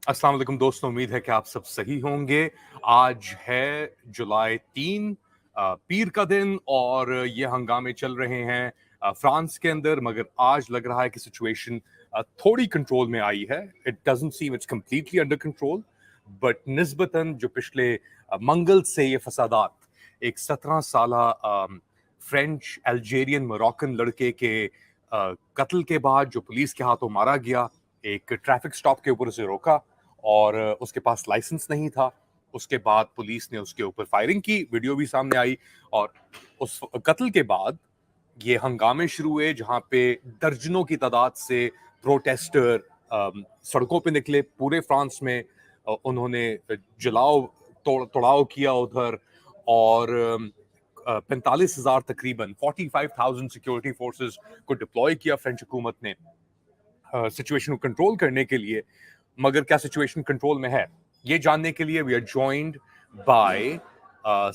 अस्सलाम वालेकुम दोस्तों, उम्मीद है कि आप सब सही होंगे। आज है जुलाई 3, पीर का दिन, और ये हंगामे चल रहे हैं फ्रांस के अंदर। मगर आज लग रहा है कि सिचुएशन थोड़ी कंट्रोल में आई है। It doesn't seem it's completely under control, but निस्बतन जो पिछले मंगल से ये फसादात, एक 17 साला फ्रेंच अल्जेरियन मोरक्कन लड़के के कत्ल के बाद जो पुलिस के हाथों मारा गया, एक ट्रैफिक स्टॉप के ऊपर उसे रोका और उसके पास लाइसेंस नहीं था। उसके बाद पुलिस ने उसके ऊपर फायरिंग की, वीडियो भी सामने आई। और उस कत्ल के बाद ये हंगामे शुरू हुए, जहां पे दर्जनों की तादाद से प्रोटेस्टर सड़कों पे निकले पूरे फ्रांस में। उन्होंने जलाओ तोड़ाव किया उधर, और 45,000 तकरीबन 45,000 सिक्योरिटी फोर्सेस को डिप्लॉय किया फ्रेंच हुकूमत ने सिचुएशन को कंट्रोल करने के लिए। मगर क्या सिचुएशन कंट्रोल में है, ये जानने के लिए वी आर जॉइंड बाय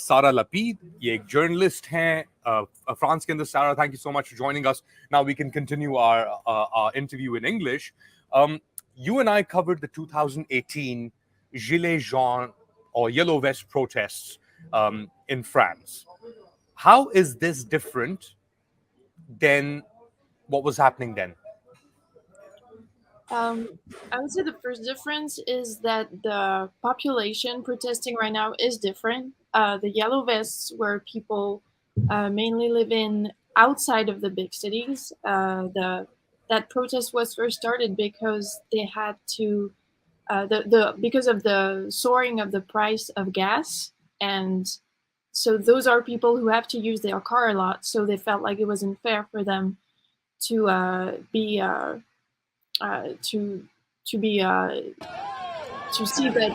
सारा लपीद। ये एक जर्नलिस्ट हैं फ्रांस के अंदर। Sarah, thank you so much for joining us. Now we can continue our interview in English. You and I covered the 2018 Gilets jaunes or Yellow Vest protests in France. How is this different than what was happening then? I would say the first difference is that the population protesting right now is different. The yellow vests were people mainly living outside of the big cities. That protest was first started because they had to because of the soaring of the price of gas, and so those are people who have to use their car a lot. So they felt like it was unfair for them to be to be to see that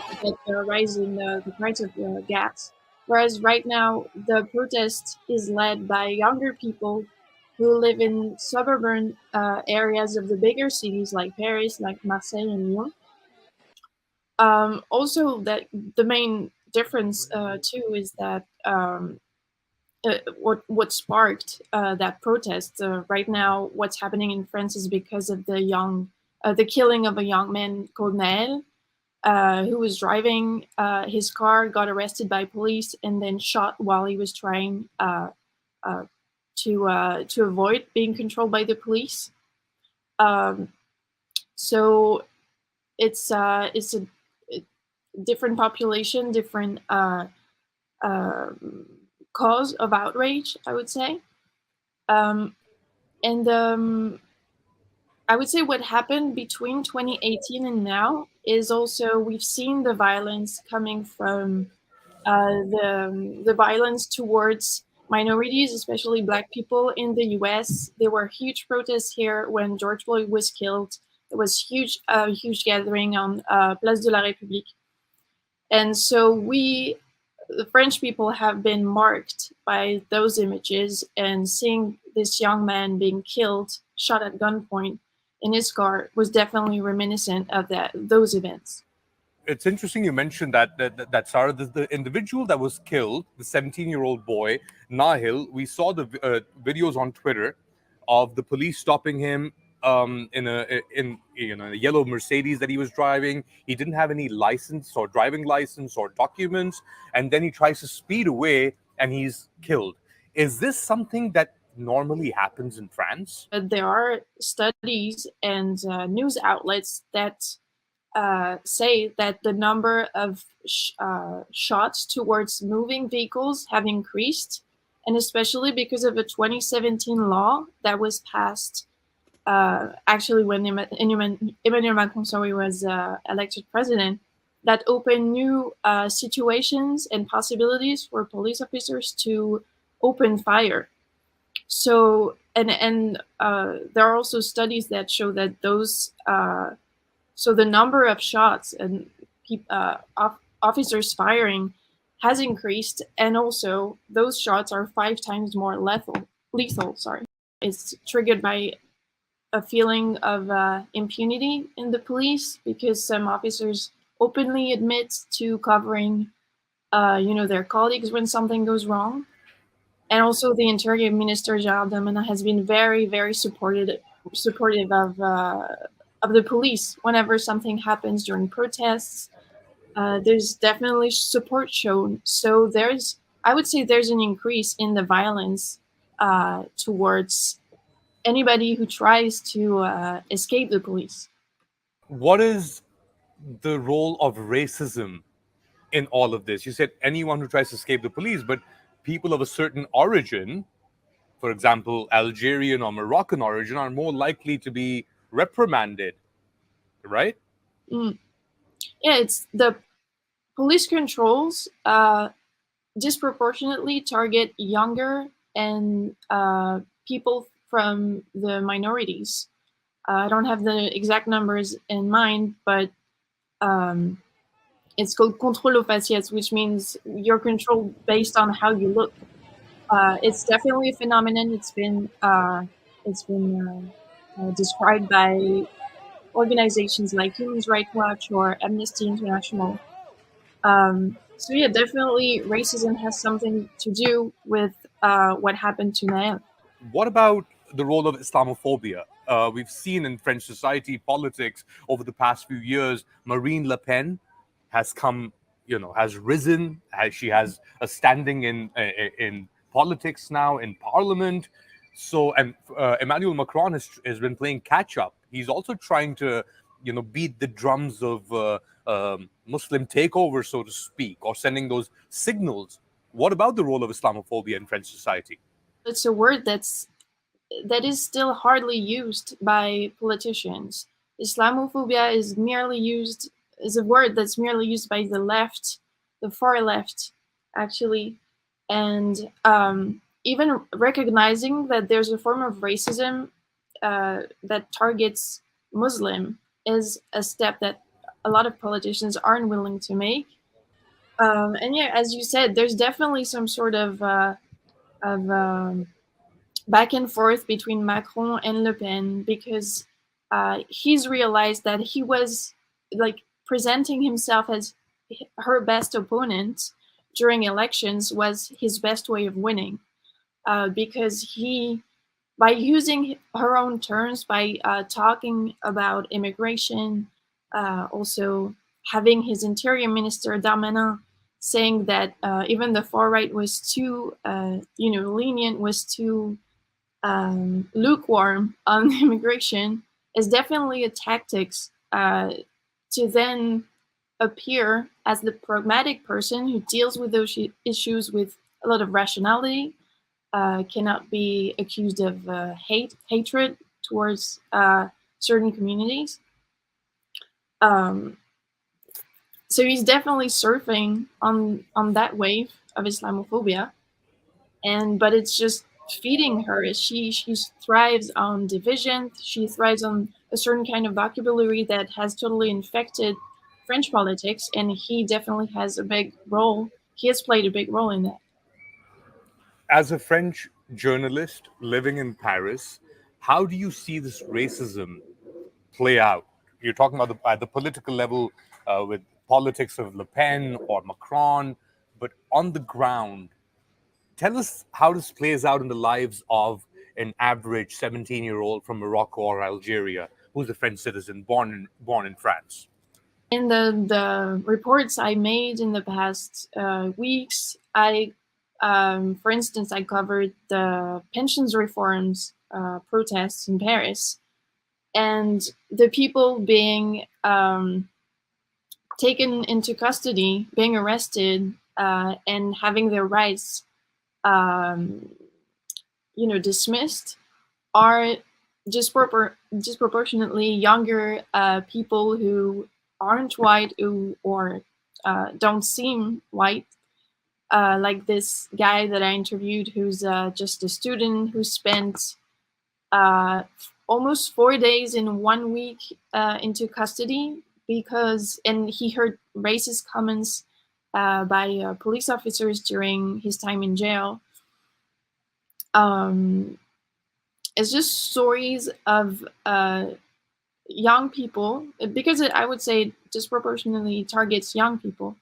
rise in the price of gas. Whereas right now the protest is led by younger people who live in suburban areas of the bigger cities like Paris, like Marseille and Lyon. Also, that the main difference too is that what sparked that protest right now. What's happening in France is because of the killing of a young man called Nahel, who was driving his car, got arrested by police, and then shot while he was trying to avoid being controlled by the police. So it's a different population, different cause of outrage, I would say. And I would say what happened between 2018 and now is also we've seen the violence coming from the violence towards minorities, especially Black people in the U.S. There were huge protests here when George Floyd was killed. There was huge gathering on Place de la République, and so the French people have been marked by those images, and seeing this young man being killed, shot at gunpoint in his car, was definitely reminiscent of those events. It's interesting you mentioned that Sarah, the individual that was killed, the 17-year-old boy, Nahel. We saw the videos on Twitter of the police stopping him in a yellow Mercedes that he was driving. He didn't have any license or driving license or documents, and then he tries to speed away and he's killed. Is this something that normally happens in France? There are studies and news outlets that say that the number of shots towards moving vehicles have increased, and especially because of a 2017 law that was passed actually when Emmanuel Macron was elected president, that opened new situations and possibilities for police officers to open fire. So and there are also studies that show that those so the number of shots and officers firing has increased, and also those shots are 5 times more lethal. Sorry, it's triggered by a feeling of impunity in the police because some officers openly admit to covering, their colleagues when something goes wrong. And also, the Interior Minister Gérald Darmanin has been very, very supportive of of the police whenever something happens during protests. There's definitely support shown. So I would say there's an increase in the violence towards anybody who tries to escape the police. What is the role of racism in all of this? You said anyone who tries to escape the police, but people of a certain origin, for example, Algerian or Moroccan origin, are more likely to be reprimanded, right? Mm. Yeah, it's the police controls disproportionately target younger and people from the minorities. I don't have the exact numbers in mind, but um, it's called contrôle aux faciès, which means you're controlled based on how you look. It's definitely a phenomenon. It's been described by organizations like Human Rights Watch or Amnesty International. So yeah, definitely racism has something to do with what happened to Nahel. What about the role of Islamophobia? We've seen in French society, politics over the past few years, Marine Le Pen has come, has risen. She has a standing in politics now in parliament. So, and Emmanuel Macron has been playing catch up. He's also trying to, beat the drums of Muslim takeover, so to speak, or sending those signals. What about the role of Islamophobia in French society? It's a word that is still hardly used by politicians. Islamophobia is a word that's merely used by the left, the far left, actually, and even recognizing that there's a form of racism that targets Muslim is a step that a lot of politicians aren't willing to make. And yeah, as you said, there's definitely some sort of back and forth between Macron and Le Pen because he's realized that he was like presenting himself as her best opponent during elections was his best way of winning because he by using her own terms by talking about immigration also having his interior minister Darmanin saying that even the far right was too lenient, was too lukewarm on immigration is definitely a tactics to then appear as the pragmatic person who deals with those issues with a lot of rationality, cannot be accused of hatred towards certain communities. Um, so he's definitely surfing on that wave of Islamophobia, but it's just feeding her. She thrives on division. She thrives on a certain kind of vocabulary that has totally infected French politics, and he definitely has a big role. He has played a big role in that. As a French journalist living in Paris, how do you see this racism play out? You're talking about at the political level with politics of Le Pen or Macron, but on the ground, tell us how this plays out in the lives of an average 17-year-old from Morocco or Algeria who's a French citizen born in France. In the reports I made in the past weeks, for instance, I covered the pensions reforms protests in Paris, and the people being taken into custody, being arrested, and having their rights, dismissed, are disproportionately younger people who aren't white or don't seem white. Like this guy that I interviewed who's just a student who spent almost 4 days in 1 week into custody and he heard racist comments by police officers during his time in jail. It's just stories of young people, because I would say disproportionately targets young people.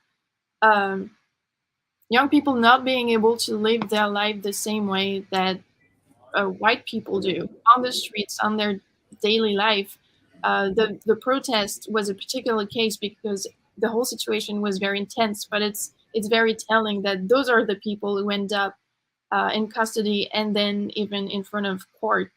Young people not being able to live their life the same way that white people do on the streets, on their daily life, The protest was a particular case because the whole situation was very intense, but it's very telling that those are the people who end up in custody and then even in front of court.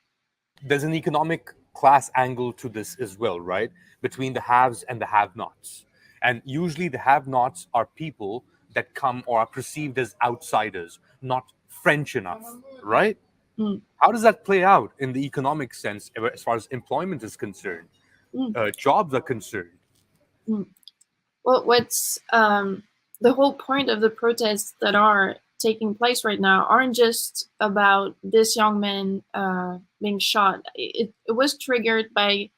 There's an economic class angle to this as well, right? Between the haves and the have-nots. And usually the have-nots are people that come or are perceived as outsiders, not French enough, right? Mm. How does that play out in the economic sense as far as employment is concerned, jobs are concerned? Well, what's the whole point of the protests that are taking place right now aren't just about this young man being shot. It was triggered by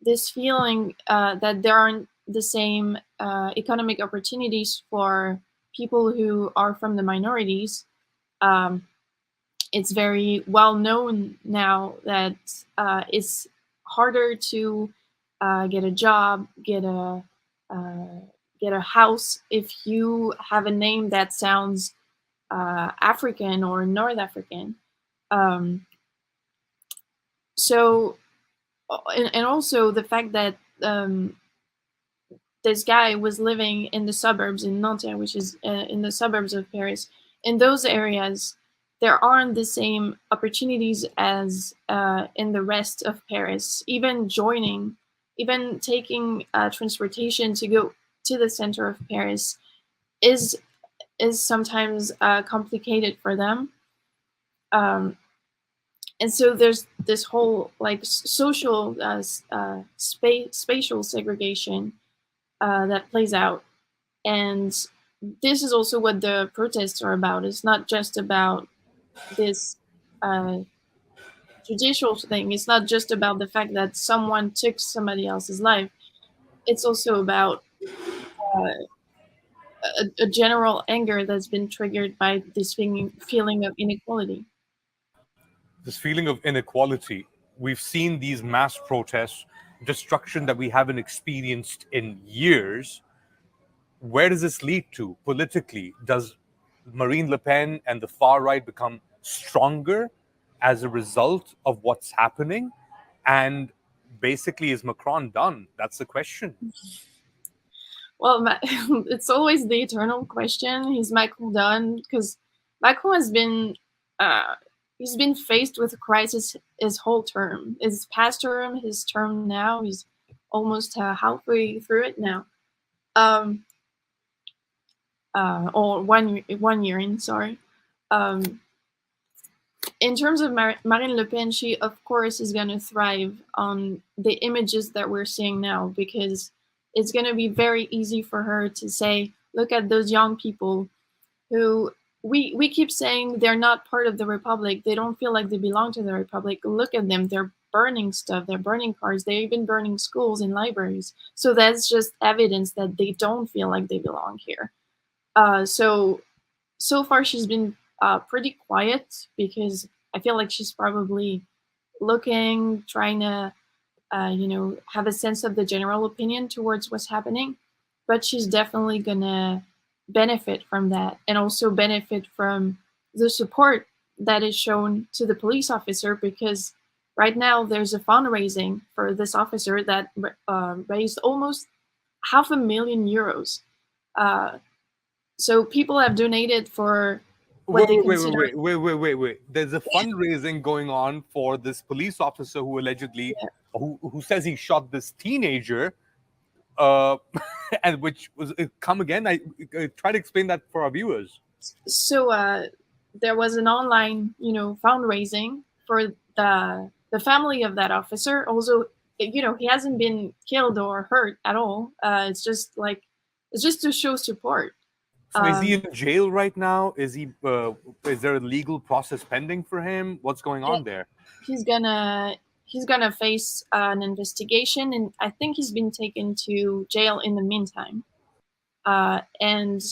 this feeling that there aren't the same economic opportunities for people who are from the minorities. It's very well known now that it's harder to get a job, get a house if you have a name that sounds African or North African. So, and also the fact that this guy was living in the suburbs in Nanterre, which is in the suburbs of Paris. In those areas, there aren't the same opportunities as in the rest of Paris. Even taking transportation to go to the center of Paris is sometimes complicated for them. And so there's this whole like social spatial segregation that plays out. And this is also what the protests are about. It's not just about this judicial thing. It's not just about the fact that someone took somebody else's life. It's also about a general anger that's been triggered by this feeling of inequality. This feeling of inequality, we've seen these mass protests, destruction that we haven't experienced in years. Where does this lead to politically? Does Marine Le Pen and the far right become stronger as a result of what's happening? And basically, is Macron done? That's the question. Well, it's always the eternal question. Is Macron done? Because Macron has been he's been faced with a crisis his whole term. His past term, his term now. He's almost halfway through it now. Or 1 year in, sorry. In terms of Marine Le Pen, she of course is going to thrive on the images that we're seeing now, because it's going to be very easy for her to say, look at those young people who we keep saying they're not part of the Republic. They don't feel like they belong to the Republic. Look at them. They're burning stuff. They're burning cars. They're even burning schools and libraries. So that's just evidence that they don't feel like they belong here. So far she's been pretty quiet, because I feel like she's probably looking, trying to, have a sense of the general opinion towards what's happening. But she's definitely gonna benefit from that, and also benefit from the support that is shown to the police officer, because right now there's a fundraising for this officer that raised almost €500,000. So people have donated for what they consider. Wait. There's a fundraising going on for this police officer who allegedly, who says he shot this teenager, and which was come again. I try to explain that for our viewers. So there was an online, fundraising for the family of that officer. Also, he hasn't been killed or hurt at all. It's just to show support. So is he in jail right now? Is he? Is there a legal process pending for him? What's going on there? He's gonna face an investigation, and I think he's been taken to jail in the meantime. And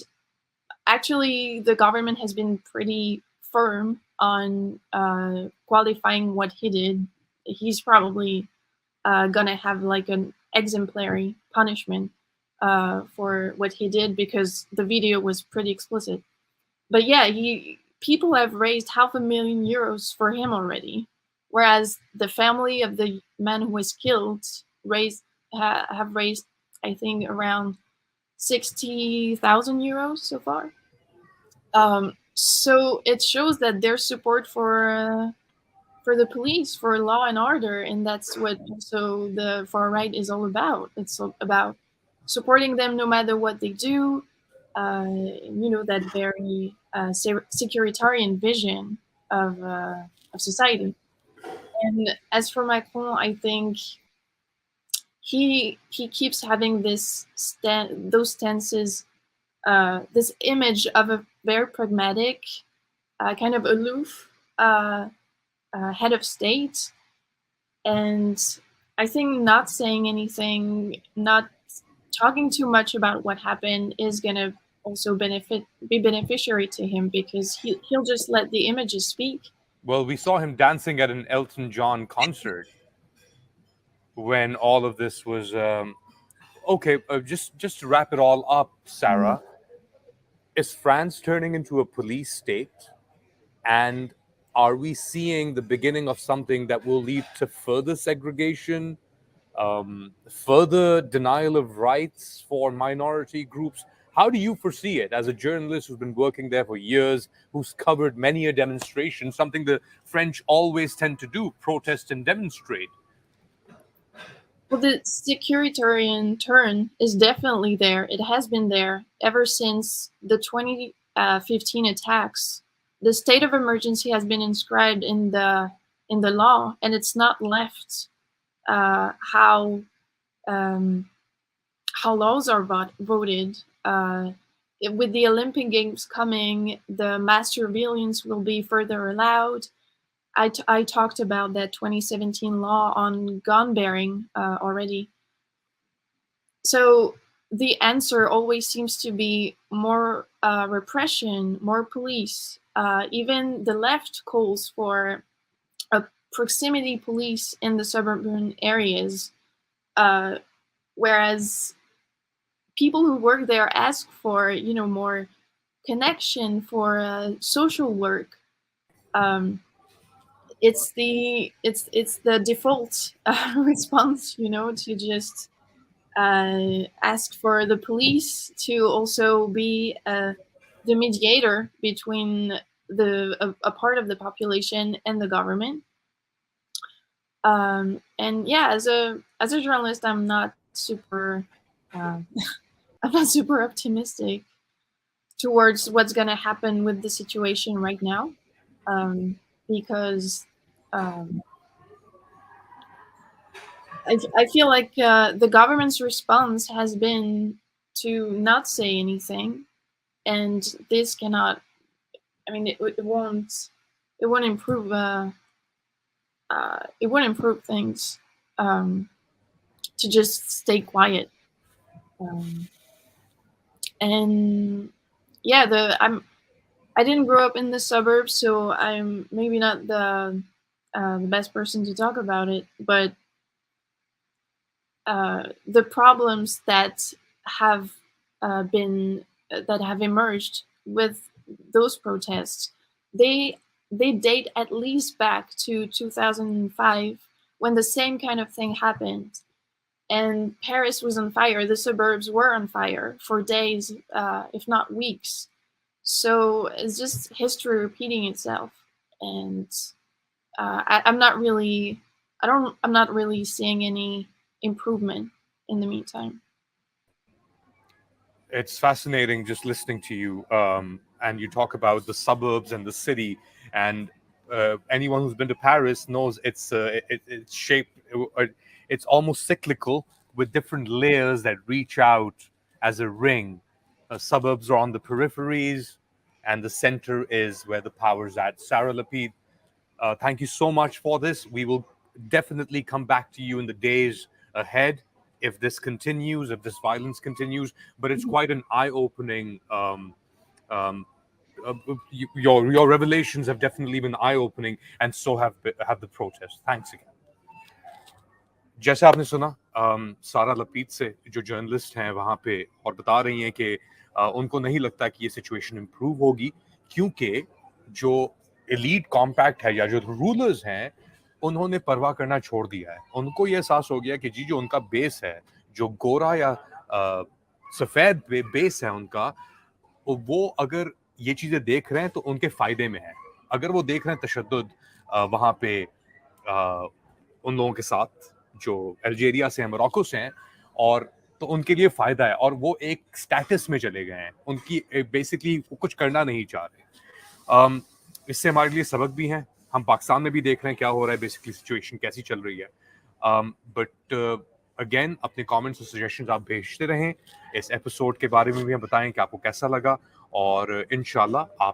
actually, the government has been pretty firm on qualifying what he did. He's probably gonna have like an exemplary punishment for what he did, because the video was pretty explicit. But yeah, people have raised €500,000 for him already, whereas the family of the man who was killed have raised, I think, around 60,000 euros so far. So it shows that their support for the police, for law and order, and that's what also the far right is all about. It's all about supporting them no matter what they do. That very securitarian vision of society. And as for Macron, I think he keeps having those stances, this image of a very pragmatic, kind of aloof head of state. And I think not saying anything, not talking too much about what happened is going to also be beneficiary to him, because he'll just let the images speak. Well, we saw him dancing at an Elton John concert when all of this was okay. Just to wrap it all up, Sarah, is France turning into a police state, and are we seeing the beginning of something that will lead to further segregation, further denial of rights for minority groups? How do you foresee it as a journalist who's been working there for years, who's covered many a demonstration, something the French always tend to do, protest and demonstrate? Well, the securitarian turn is definitely there. It has been there ever since the 2015 attacks. The state of emergency has been inscribed in the law, and it's not left how laws are voted. With the Olympic Games coming, the mass surveillance will be further allowed. I talked about that 2017 law on gun bearing already. So the answer always seems to be more repression, more police. Even the left calls for a proximity police in the suburban areas, whereas people who work there ask for more connection, for social work. It's the default response, to just ask for the police to also be the mediator between a part of the population and the government. And yeah, as a journalist, I'm not super optimistic towards what's going to happen with the situation right now, because I feel like the government's response has been to not say anything, and this cannot. I mean, it won't improve. It won't improve things to just stay quiet. And yeah, I didn't grow up in the suburbs, so I'm maybe not the best person to talk about it, but the problems that have emerged with those protests, they date at least back to 2005, when the same kind of thing happened, and Paris was on fire. The suburbs were on fire for days, if not weeks. So it's just history repeating itself, and I'm not really seeing any improvement in the meantime. It's fascinating just listening to you, and you talk about the suburbs and the city, and anyone who's been to Paris knows it's shaped. It's almost cyclical, with different layers that reach out as a ring. Suburbs are on the peripheries, and the center is where the power's at. Sarah LePen, thank you so much for this. We will definitely come back to you in the days ahead if this continues, if this violence continues. But it's quite an eye-opening. Your revelations have definitely been eye-opening, and so have the protests. Thanks again. जैसा आपने सुना सारा लपीत से, जो journalist हैं वहाँ पे, और बता रही हैं कि उनको नहीं लगता कि ये सिचुएशन इम्प्रूव होगी, क्योंकि जो एलीट कॉम्पैक्ट है या जो रूलर्स हैं انہوں نے پرواہ کرنا چھوڑ دیا ہے. ان کو یہ احساس ہو گیا کہ جی جو ان کا بیس ہے, جو گورا یا سفید بیس ہے ان کا, وہ اگر یہ چیزیں دیکھ رہے ہیں تو ان کے فائدے میں ہے. اگر وہ دیکھ رہے ہیں تشدد وہاں پہ ان لوگوں کے ساتھ جو الجیریا سے ہیں, موراکو سے ہیں, اور تو ان کے لیے فائدہ ہے, اور وہ ایک سٹیٹس میں چلے گئے ہیں. ان کی بیسکلی کچھ کرنا نہیں چاہ رہے. اس سے ہمارے لیے سبق بھی ہیں. ہم پاکستان میں بھی دیکھ رہے ہیں کیا ہو رہا ہے, بیسکلی سچویشن کیسی چل رہی ہے. بٹ اگین اپنے کامنٹس اور سجیشنز آپ بھیجتے رہیں. اس ایپیسوڈ کے بارے میں بھی ہم بتائیں کہ آپ کو کیسا لگا, اور انشاءاللہ آپ